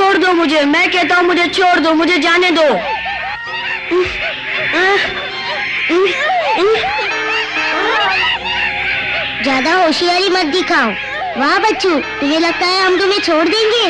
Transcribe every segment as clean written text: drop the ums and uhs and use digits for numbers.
छोड़ दो मुझे, मैं कहता हूँ मुझे छोड़ दो, मुझे जाने दो। ज्यादा होशियारी मत दिखाओ। वाह बच्चू, तुझे लगता है हम तुम्हें छोड़ देंगे?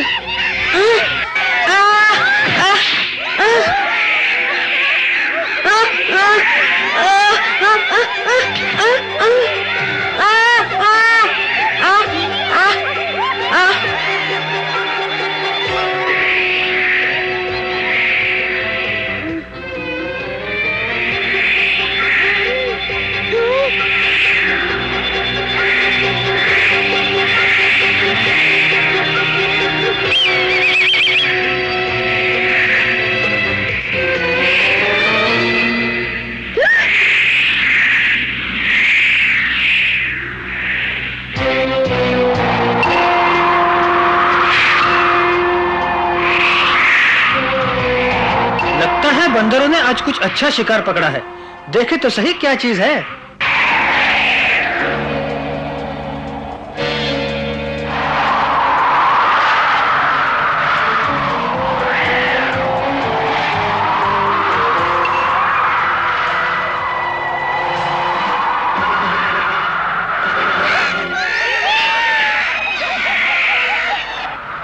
बंदरों ने आज कुछ अच्छा शिकार पकड़ा है। देखे तो सही क्या चीज है।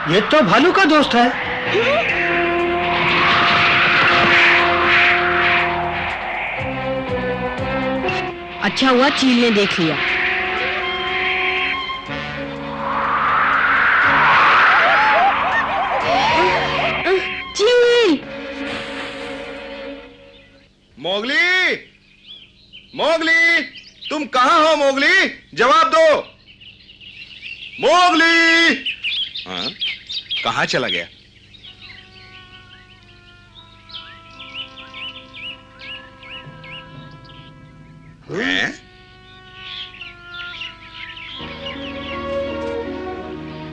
ये तो भालू का दोस्त है। अच्छा हुआ चील ने देख लिया। चील! मोगली, मोगली, तुम कहाँ हो मोगली? जवाब दो। मोगली! हाँ, कहाँ चला गया? हैं?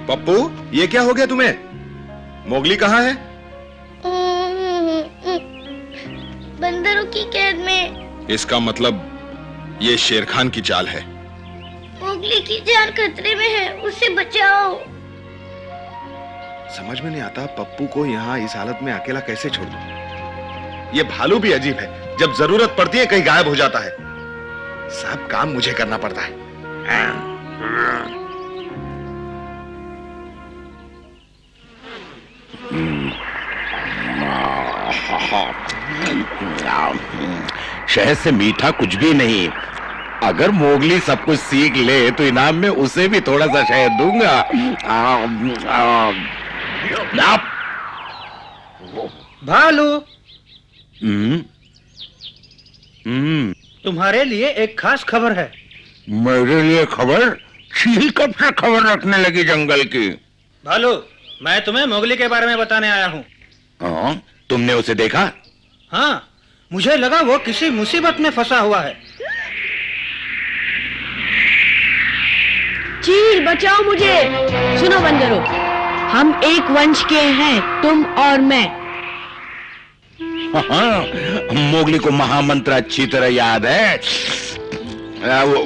पप्पू, ये क्या हो गया तुम्हें? मोगली कहाँ है? बंदरों की कैद में। इसका मतलब ये शेर खान की चाल है। मोगली की जान खतरे में है, उसे बचाओ। समझ में नहीं आता पप्पू को यहाँ इस हालत में अकेला कैसे छोड़ दूं? ये भालू भी अजीब है, जब जरूरत पड़ती है कहीं गायब हो जाता है। सब काम मुझे करना पड़ता है। शहद से मीठा कुछ भी नहीं। अगर मोगली सब कुछ सीख ले तो इनाम में उसे भी थोड़ा सा शहद दूंगा। भालू, तुम्हारे लिए एक खास खबर है। मेरे लिए खबर? चील कब से खबर रखने लगी जंगल की? भालू, मैं तुम्हें मोगली के बारे में बताने आया हूँ। हाँ, तुमने उसे देखा? हाँ, मुझे लगा वो किसी मुसीबत में फंसा हुआ है। चील बचाओ मुझे। सुनो बंदरों, हम एक वंश के हैं, तुम और मैं। हाँ, मोगली को महामंत्र अच्छी तरह याद है।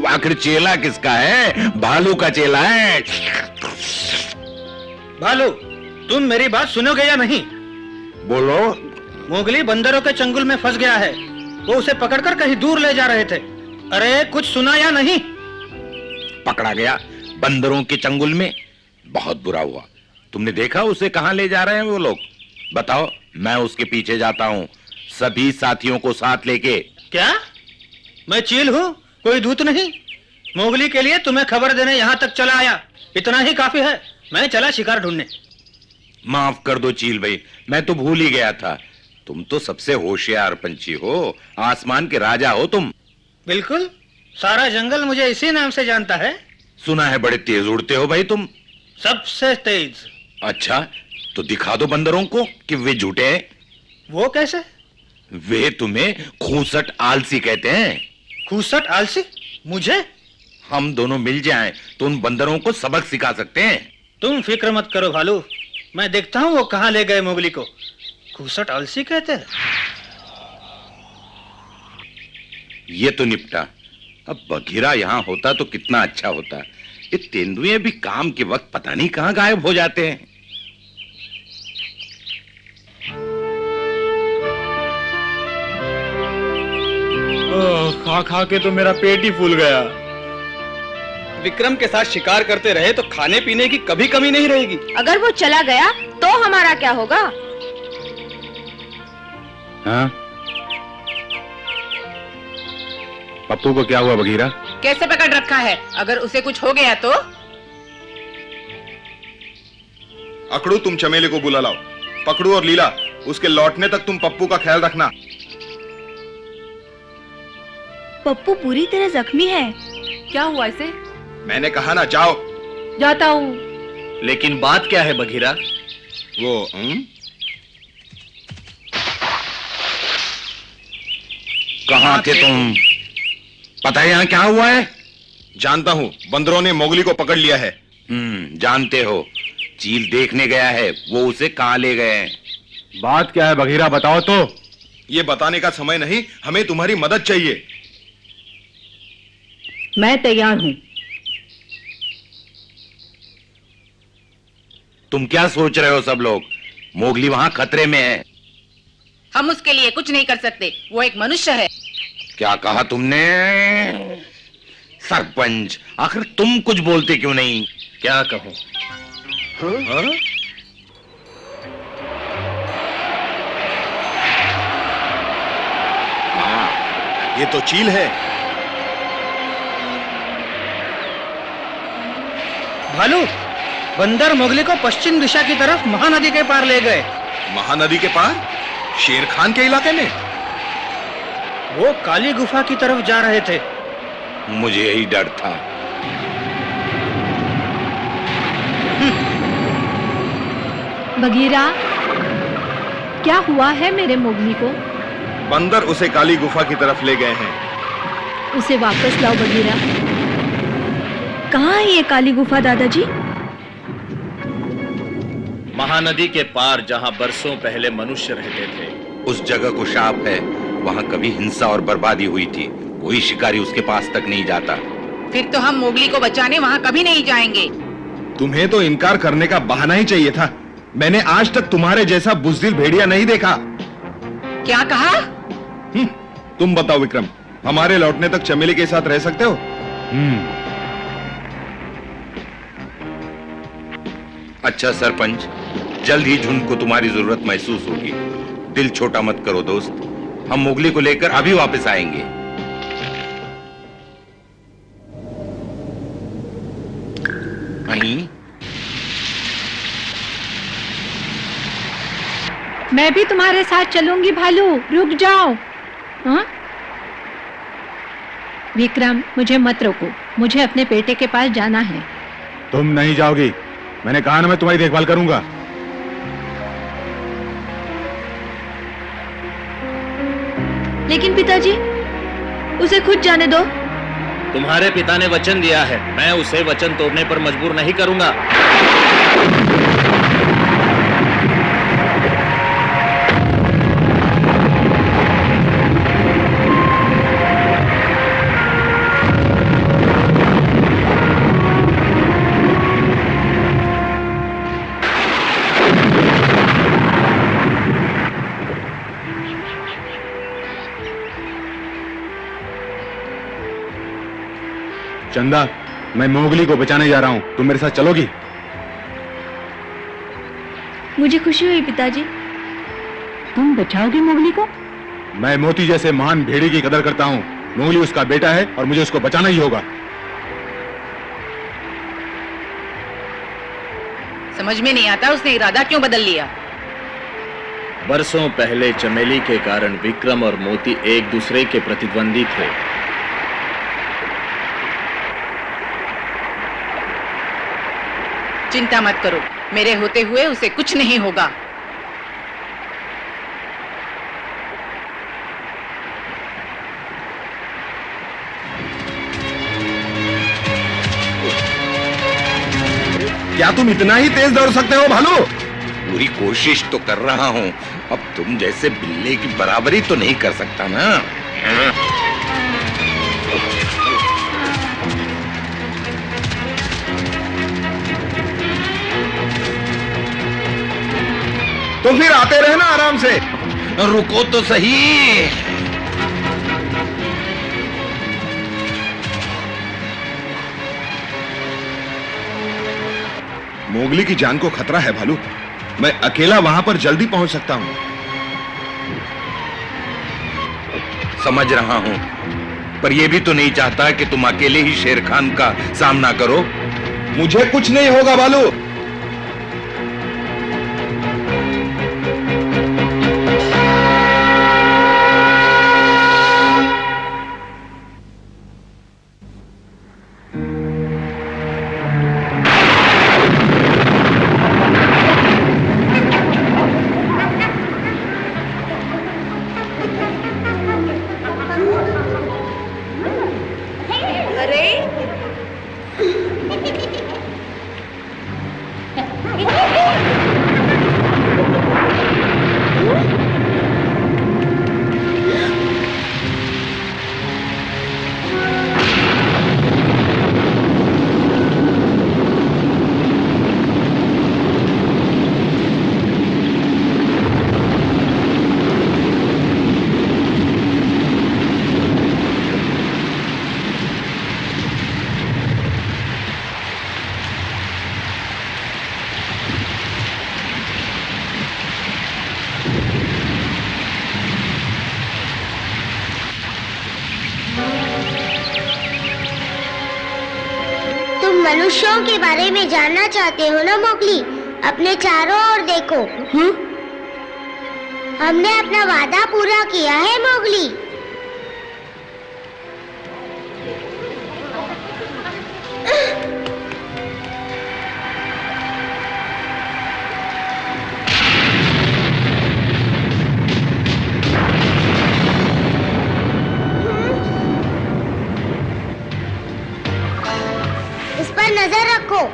आखिर चेला किसका है? भालू का चेला है। भालू, तुम मेरी बात सुनोगे या नहीं? बोलो। मोगली बंदरों के चंगुल में फंस गया है। वो उसे पकड़कर कहीं दूर ले जा रहे थे। अरे कुछ सुना या नहीं? पकड़ा गया बंदरों के चंगुल में? बहुत बुरा हुआ। तुमने देखा उसे कहां ले जा रहे हैं वो लोग? बताओ, मैं उसके पीछे जाता हूँ, सभी साथियों को साथ लेके। क्या? मैं चील हूँ, कोई दूत नहीं। मोगली के लिए तुम्हें खबर देने यहाँ तक चला आया, इतना ही काफी है। मैं चला शिकार ढूंढने। माफ कर दो चील भाई, मैं तो भूल ही गया था। तुम तो सबसे होशियार पंछी हो, आसमान के राजा हो तुम। बिल्कुल, सारा जंगल मुझे इसी नाम से जानता है। सुना है बड़े तेज उड़ते हो भाई तुम। सबसे तेज। अच्छा, तो दिखा दो बंदरों को कि वे झूठे हैं। वो कैसे? वे तुम्हें खूसट आलसी कहते हैं। खूसट आलसी? मुझे? हम दोनों मिल जाएं तो उन बंदरों को सबक सिखा सकते हैं। तुम फिक्र मत करो भालू, मैं देखता हूँ वो कहाँ ले गए मोगली को। खूसट आलसी कहते हैं? ये तो निपटा। अब बघीरा यहाँ होता तो कितना अच्छा होता। ये तेंदुए भी काम के वक्त पता नहीं कहाँ गायब हो जाते हैं। खा खा के तो मेरा पेट ही फूल गया। विक्रम के साथ शिकार करते रहे तो खाने पीने की कभी कमी नहीं रहेगी। अगर वो चला गया तो हमारा क्या होगा? हाँ? पप्पू को क्या हुआ बगीरा? कैसे पकड़ रखा है? अगर उसे कुछ हो गया तो? अकड़ू, तुम चमेली को बुला लाओ। पकड़ू और लीला, उसके लौटने तक तुम पप्पू का ख्याल रखना। पप्पू पूरी तरह जख्मी है। क्या हुआ इसे? मैंने कहा ना, जाओ। जाता हूँ। लेकिन बात क्या है बघीरा? वो कहाँ थे तुम? पता है यहाँ क्या हुआ है? जानता हूँ, बंदरों ने मोगली को पकड़ लिया है। जानते हो, चील देखने गया है, वो उसे कहाँ ले गए हैं? बात क्या है बगीरा, बताओ तो। ये बताने का समय नहीं, हमें तुम्हारी मदद चाहिए। मैं तैयार हूँ। तुम क्या सोच रहे हो सब लोग? मोगली वहां खतरे में है। हम उसके लिए कुछ नहीं कर सकते, वो एक मनुष्य है। क्या कहा तुमने? सरपंच, आखिर तुम कुछ बोलते क्यों नहीं? क्या कहूं? हाँ? हाँ, ये तो चील है। भालू, बंदर मोगली को पश्चिम दिशा की तरफ महानदी के पार ले गए। महानदी के पार? शेर खान के इलाके में? वो काली गुफा की तरफ जा रहे थे। मुझे यही डर था। बगीरा, क्या हुआ है मेरे मोगली को? बंदर उसे काली गुफा की तरफ ले गए हैं। उसे वापस लाओ बगीरा। कहाँ है ये काली गुफा दादाजी? महानदी के पार, जहाँ बरसों पहले मनुष्य रहते थे। उस जगह को शाप है, वहां कभी हिंसा और बर्बादी हुई थी। कोई शिकारी उसके पास तक नहीं जाता। फिर तो हम मोगली को बचाने वहाँ कभी नहीं जाएंगे। तुम्हें तो इनकार करने का बहाना ही चाहिए था। मैंने आज तक तुम्हारे जैसा बुज़दिल भेड़िया नहीं देखा। क्या कहा? तुम बताओ विक्रम, हमारे लौटने तक चमेली के साथ रह सकते हो? अच्छा सरपंच, जल्द ही झुंड को तुम्हारी जरूरत महसूस होगी। दिल छोटा मत करो दोस्त, हम मोगली को लेकर अभी वापस आएंगे। नहीं, मैं भी तुम्हारे साथ चलूंगी भालू, रुक जाओ। हाँ? विक्रम, मुझे मत रोको, मुझे अपने बेटे के पास जाना है। तुम नहीं जाओगी, मैंने कहा ना मैं तुम्हारी देखभाल करूंगा। लेकिन पिताजी, उसे खुद जाने दो। तुम्हारे पिता ने वचन दिया है, मैं उसे वचन तोड़ने पर मजबूर नहीं करूंगा। चंदा, मैं मोगली को बचाने जा रहा हूं, तुम मेरे साथ चलोगी? मुझे खुशी हुई पिताजी। तुम बचाओगे मोगली को? मैं मोती जैसे महान भेड़ी की कदर करता हूं। मोगली उसका बेटा है और मुझे उसको बचाना ही होगा। समझ में नहीं आता उसने इरादा क्यों बदल लिया। बरसों पहले चमेली के कारण विक्रम और मोती एक दूसरे के प्रतिद्वंदी थे। चिंता मत करो, मेरे होते हुए उसे कुछ नहीं होगा। क्या तुम इतना ही तेज दौड़ सकते हो भालू? पूरी कोशिश तो कर रहा हूं, अब तुम जैसे बिल्ली की बराबरी तो नहीं कर सकता ना। तो फिर आते रहना आराम से। रुको तो सही। मोगली की जान को खतरा है भालू। मैं अकेला वहां पर जल्दी पहुंच सकता हूं। समझ रहा हूं, पर यह भी तो नहीं चाहता कि तुम अकेले ही शेर खान का सामना करो। मुझे कुछ नहीं होगा भालू। मनुष्यों के बारे में जानना चाहते हो ना मोगली? अपने चारों ओर देखो। हमने अपना वादा पूरा किया है मोगली। इस पर नजर रखो।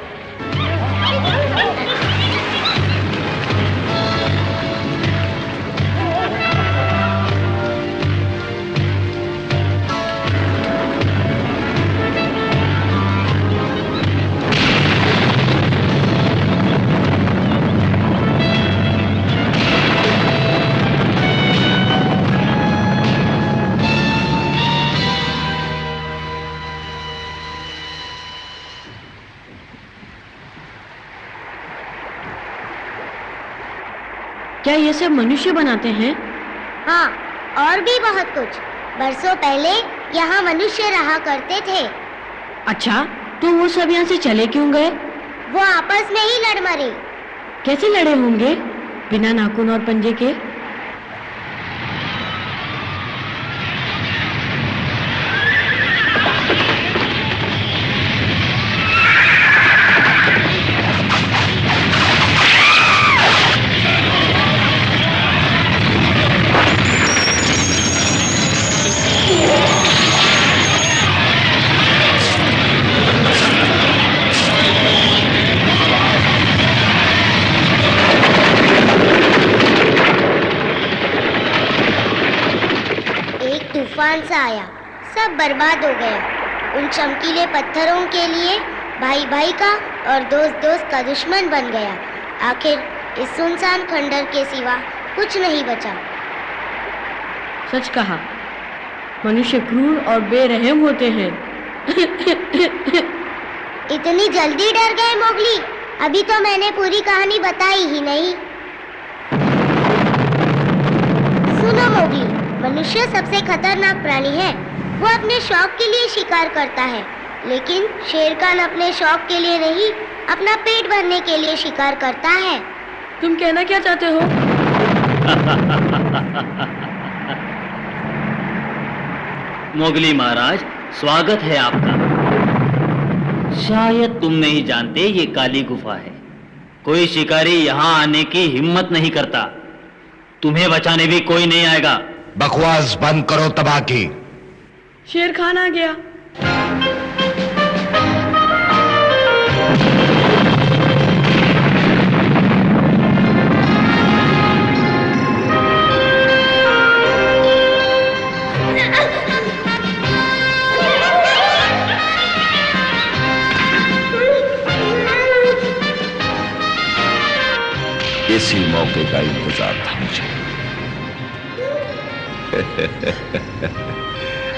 क्या ये सब मनुष्य बनाते हैं? हाँ, और भी बहुत कुछ। बरसों पहले यहाँ मनुष्य रहा करते थे। अच्छा, तो वो सब यहाँ से चले क्यों गए? वो आपस में ही लड़ मरे। कैसे लड़े होंगे? बिना नाखून और पंजे के? तूफान सा आया, सब बर्बाद हो गया। उन चमकीले पत्थरों के लिए भाई भाई का और दोस्त दोस्त का दुश्मन बन गया। आखिर इस सुनसान खंडर के सिवा कुछ नहीं बचा। सच कहा, मनुष्य क्रूर और बेरहम होते हैं। इतनी जल्दी डर गए मोगली? अभी तो मैंने पूरी कहानी बताई ही नहीं। सुनो मोगली, मनुष्य सबसे खतरनाक प्राणी है। वो अपने शौक के लिए शिकार करता है, लेकिन शेर खान अपने शौक के लिए नहीं, अपना पेट भरने के लिए शिकार करता है। तुम कहना क्या चाहते हो? मोगली महाराज, स्वागत है आपका। शायद तुम नहीं जानते, ये काली गुफा है। कोई शिकारी यहाँ आने की हिम्मत नहीं करता। तुम्हें बचाने भी कोई नहीं आएगा। बकवास बंद करो तबाकी। शेर खान आ गया। इसी मौके का इंतजार था मुझे।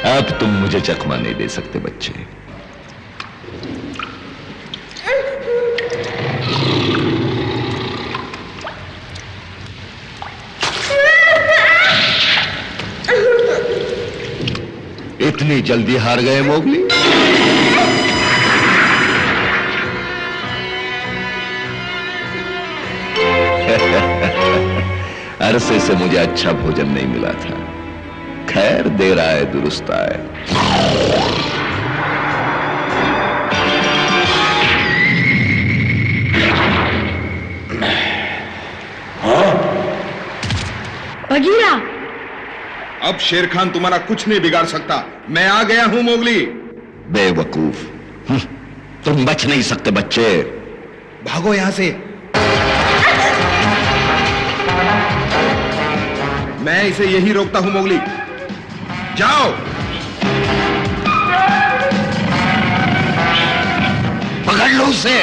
अब तुम मुझे चकमा नहीं दे सकते बच्चे। इतनी जल्दी हार गए मोगली? अरसे से मुझे अच्छा भोजन नहीं मिला था। खैर, देर आए दुरुस्त आए। बगीरा, अब शेर खान तुम्हारा कुछ नहीं बिगाड़ सकता। मैं आ गया हूं मोगली। बेवकूफ, तुम बच नहीं सकते बच्चे। भागो यहां से। मैं इसे यही रोकता हूं मोगली। जाओ। पकड़ लो उसे।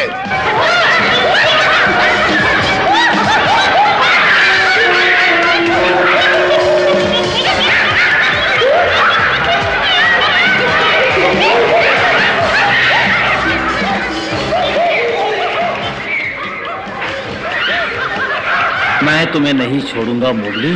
मैं तुम्हें नहीं छोड़ूंगा मोगली।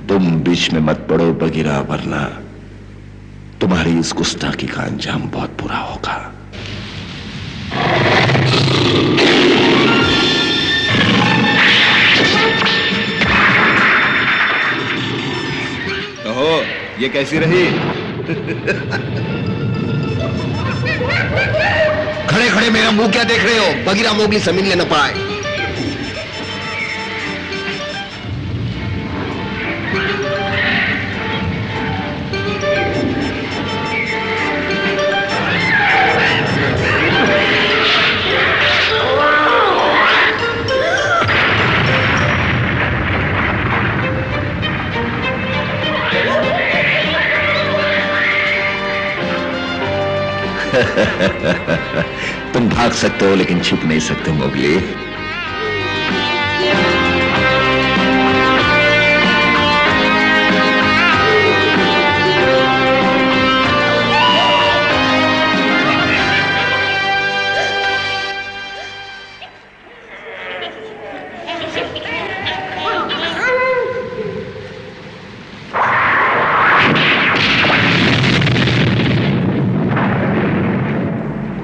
तुम बीच में मत पड़ो बगीरा, वरना तुम्हारी इस गुस्ताखी का अंजाम बहुत बुरा होगा। ओहो, ये कैसी रही? खड़े खड़े मेरा मुंह क्या देख रहे हो? बगीरा मोगली से मिलने न पाए। तुम भाग सकते हो लेकिन छिप नहीं सकते मोगली।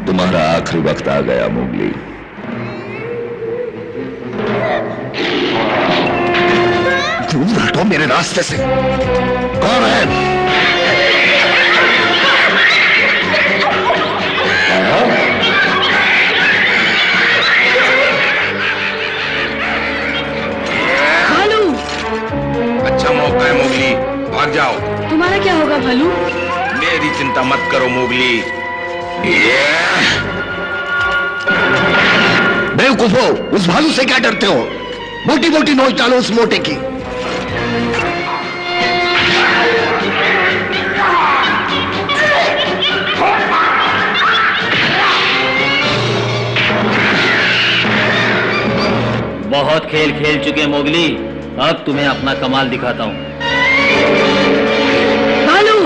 तुम्हारा आखिरी वक्त आ गया मोगली। दूर हटो मेरे रास्ते से। कौन है? भालू। अच्छा मौका है मोगली, भाग जाओ। तुम्हारा क्या होगा भालू? मेरी चिंता मत करो मोगली। बेवकूफो, उस भालू से क्या डरते हो? मोटी मोटी नोच डालो उस मोटे की। बहुत खेल खेल चुके मोगली, अब तुम्हें अपना कमाल दिखाता हूं। भालू।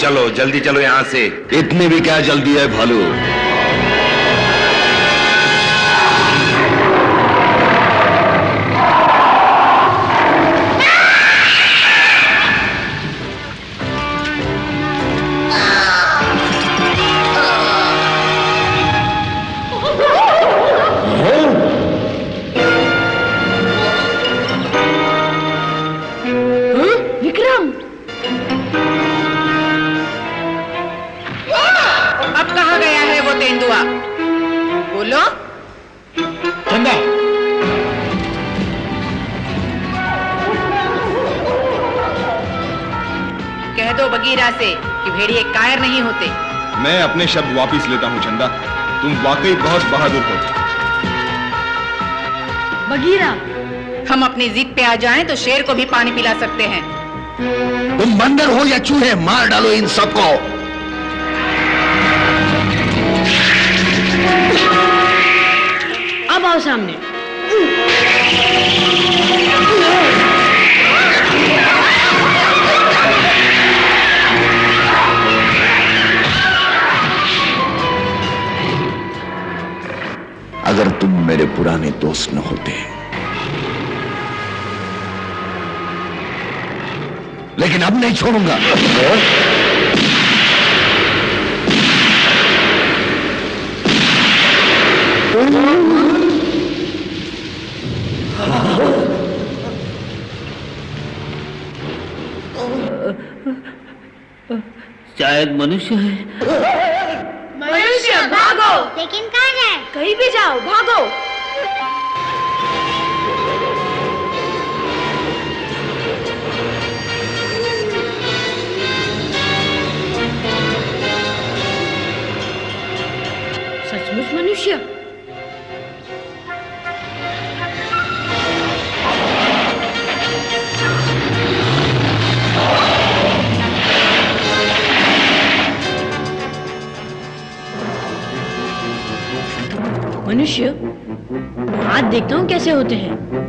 चलो जल्दी चलो यहां से। इतनी भी क्या जल्दी है भालू? विक्रम। अब कहाँ गया है वो तेंदुआ? बोलो। चंदा। कह दो बगीरा से कि भेड़िए कायर नहीं होते। मैं अपने शब्द वापिस लेता हूँ चंदा, तुम वाकई बहुत बहादुर हो। बगीरा, हम अपनी जिद पे आ जाएं तो शेर को भी पानी पिला सकते हैं। तुम बंदर हो या चूहे, मार डालो इन सबको। अब आओ सामने। अगर तुम मेरे पुराने दोस्त न होते। लेकिन अब नहीं छोड़ूंगा। शायद मनुष्य है। मनुष्य भागो। लेकिन कहाँ जाए? कहीं भी जाओ, भागो। सचमुच मनुष्य? मनुष्य, हाथ देखता हूँ कैसे होते हैं।